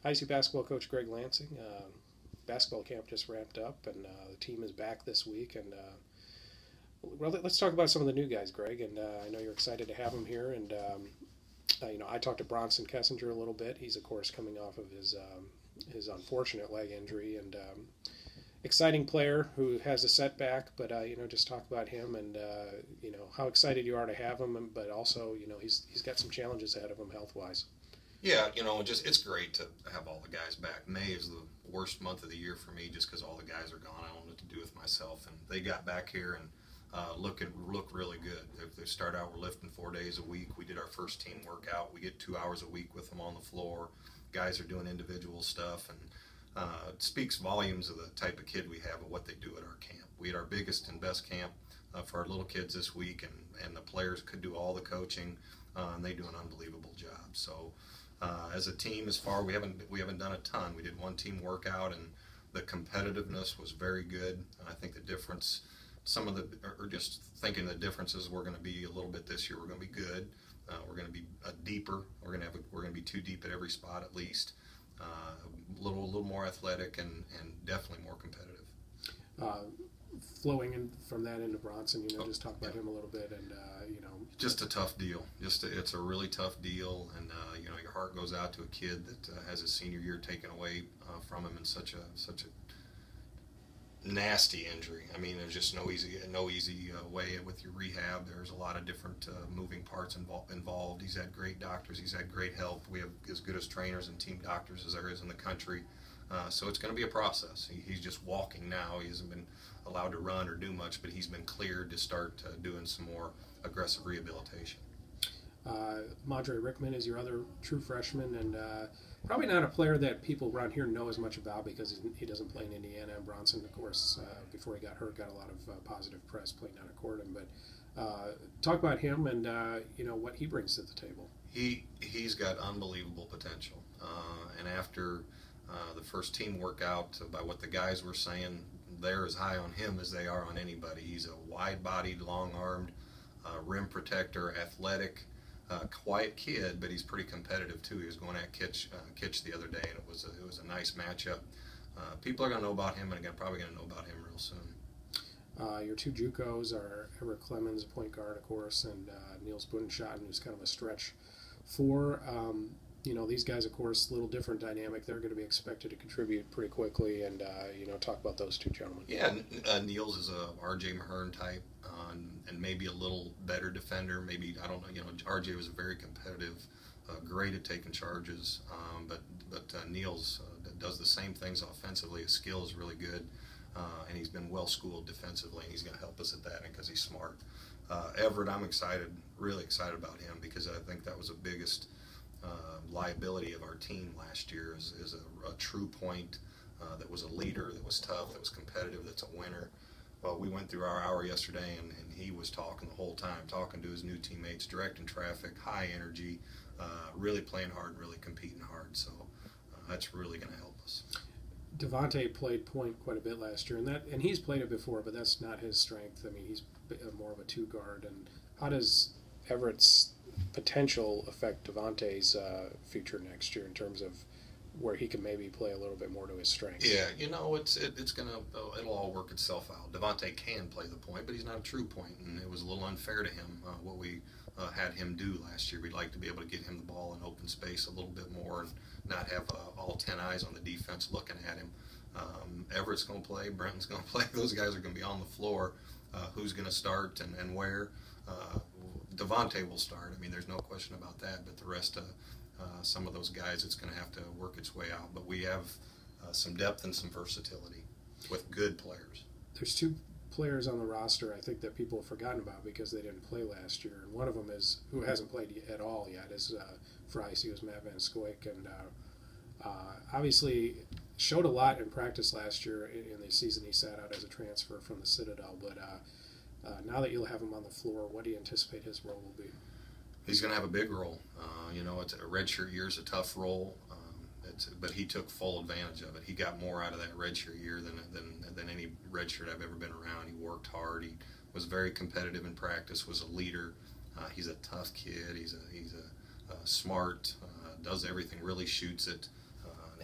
ISU basketball coach Greg Lansing. Basketball camp just wrapped up, and the team is back this week. And let's talk about some of the new guys, Greg. And I know you're excited to have them here. And I talked to Bronson Kessinger a little bit. He's of course coming off of his unfortunate leg injury, and exciting player who has a setback. But just talk about him and how excited you are to have him, but also he's got some challenges ahead of him health wise. Yeah, it's great to have all the guys back. May is the worst month of the year for me just because all the guys are gone. I don't know what to do with myself. And they got back here and look really good. They start out, we're lifting 4 days a week. We did our first team workout. We get 2 hours a week with them on the floor. Guys are doing individual stuff. And it speaks volumes of the type of kid we have and what they do at our camp. We had our biggest and best camp for our little kids this week, and the players could do all the coaching, and they do an unbelievable job. So as a team, we haven't done a ton. We did one team workout, and the competitiveness was very good. And I think the difference, just thinking the differences, we're going to be a little bit this year. We're going to be good. We're going to be deeper. We're going to be too deep at every spot at least. A little more athletic and definitely more competitive. Flowing in from that into Bronson, just talk about him a little bit, and just a tough deal. It's a really tough deal, and your heart goes out to a kid that has his senior year taken away from him in such a nasty injury. I mean, there's just no easy way with your rehab. There's a lot of different moving parts involved. He's had great doctors. He's had great help. We have as good as trainers and team doctors as there is in the country. So it's going to be a process. He's just walking now. He hasn't been allowed to run or do much, but he's been cleared to start doing some more aggressive rehabilitation. Madre Rickman is your other true freshman, and probably not a player that people around here know as much about because he doesn't play in Indiana. And Bronson, of course, before he got hurt, got a lot of positive press playing down at Corden. But talk about him and what he brings to the table. He's got unbelievable potential, and after the first team workout, by what the guys were saying, they're as high on him as they are on anybody. He's a wide-bodied, long-armed, rim protector, athletic, quiet kid, but he's pretty competitive too. He was going at Kitch the other day, and it was a nice matchup. People are going to know about him, and again, probably going to know about him real soon. Your two JUCOs are Everett Clemens, a point guard, of course, and Niels Budenschoten, who's kind of a stretch four. These guys, of course, a little different dynamic. They're going to be expected to contribute pretty quickly, and talk about those two gentlemen. Yeah, Niels is a R.J. Mahern type, and maybe a little better defender. Maybe, I don't know. R.J. was very competitive, great at taking charges, but Niels does the same things offensively. His skill is really good, and he's been well schooled defensively, and he's going to help us at that because he's smart. Everett, I'm really excited about him because I think that was the biggest liability of our team last year is a true point that was a leader, that was tough, that was competitive, that's a winner. Well, we went through our hour yesterday, and he was talking the whole time, talking to his new teammates, directing traffic, high energy, really playing hard, really competing hard. So that's really going to help us. Devontae played point quite a bit last year, and he's played it before, but that's not his strength. I mean, he's more of a two guard. And how does Everett's potential affect Devontae's future next year in terms of where he can maybe play a little bit more to his strengths? Yeah, it'll all work itself out. Devontae can play the point, but he's not a true point, and it was a little unfair to him what we had him do last year. We'd like to be able to get him the ball in open space a little bit more and not have all 10 eyes on the defense looking at him. Everett's going to play, Brenton's going to play. Those guys are going to be on the floor. Who's going to start and where? Devontae will start. I mean, there's no question about that. But the rest of some of those guys, it's going to have to work its way out. But we have some depth and some versatility with good players. There's two players on the roster I think that people have forgotten about because they didn't play last year. And one of them is, who hasn't played at all yet, is for ISU, is Matt Van Scoik. And obviously showed a lot in practice last year in the season he sat out as a transfer from the Citadel. But now that you'll have him on the floor, what do you anticipate his role will be? He's going to have a big role. It's a redshirt year is a tough role, but he took full advantage of it. He got more out of that redshirt year than any redshirt I've ever been around. He worked hard. He was very competitive in practice. Was a leader. He's a tough kid. He's a smart. Does everything. Really shoots it.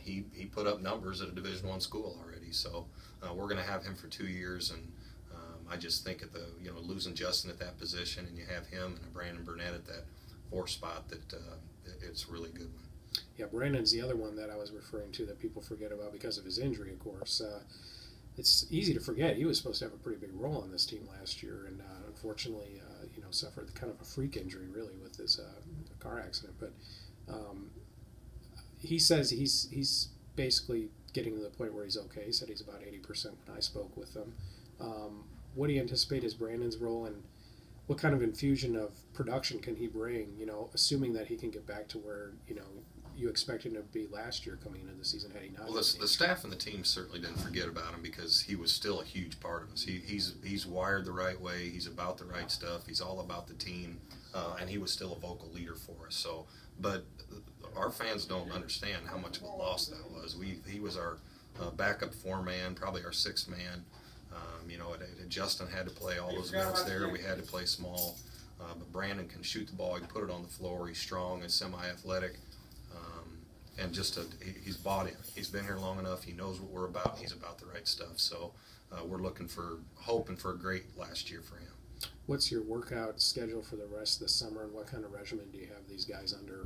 he put up numbers at a Division I school already. So we're going to have him for 2 years, and I just think at the losing Justin at that position, and you have him and Brandon Burnett at that 4th spot, that it's a really good one. Yeah, Brandon's the other one that I was referring to that people forget about because of his injury, of course. It's easy to forget. He was supposed to have a pretty big role on this team last year, and unfortunately, suffered kind of a freak injury, really, with his car accident. But he says he's basically getting to the point where he's okay. He said he's about 80% when I spoke with him. What do you anticipate is Brandon's role, and what kind of infusion of production can he bring, assuming that he can get back to where, you expected him to be last year coming into the season had he not? Well, the staff and the team certainly didn't forget about him because he was still a huge part of us. He's wired the right way. He's about the right stuff. He's all about the team, and he was still a vocal leader for us. So, but our fans don't understand how much of a loss that was. He was our backup 4-man, probably our 6th man. Justin had to play all those minutes there. We had to play small. But Brandon can shoot the ball. He can put it on the floor. He's strong and semi-athletic. And he's bought in. He's been here long enough. He knows what we're about. He's about the right stuff. So we're hoping for a great last year for him. What's your workout schedule for the rest of the summer, and what kind of regimen do you have these guys under,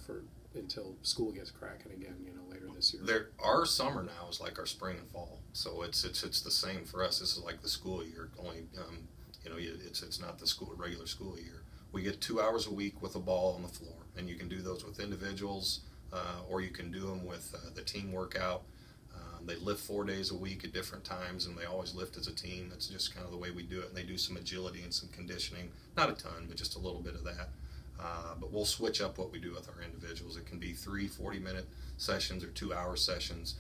for until school gets cracking again, later this year? Our summer now is like our spring and fall. So it's the same for us. This is like the school year. Only it's not the regular school year. We get 2 hours a week with a ball on the floor, and you can do those with individuals, or you can do them with the team workout. They lift 4 days a week at different times, and they always lift as a team. That's just kind of the way we do it. And they do some agility and some conditioning, not a ton, but just a little bit of that. But we'll switch up what we do with our individuals. It can be 3 40-minute sessions or 2-hour sessions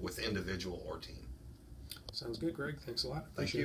with individual or team. Sounds good, Greg. Thanks a lot. Thank you.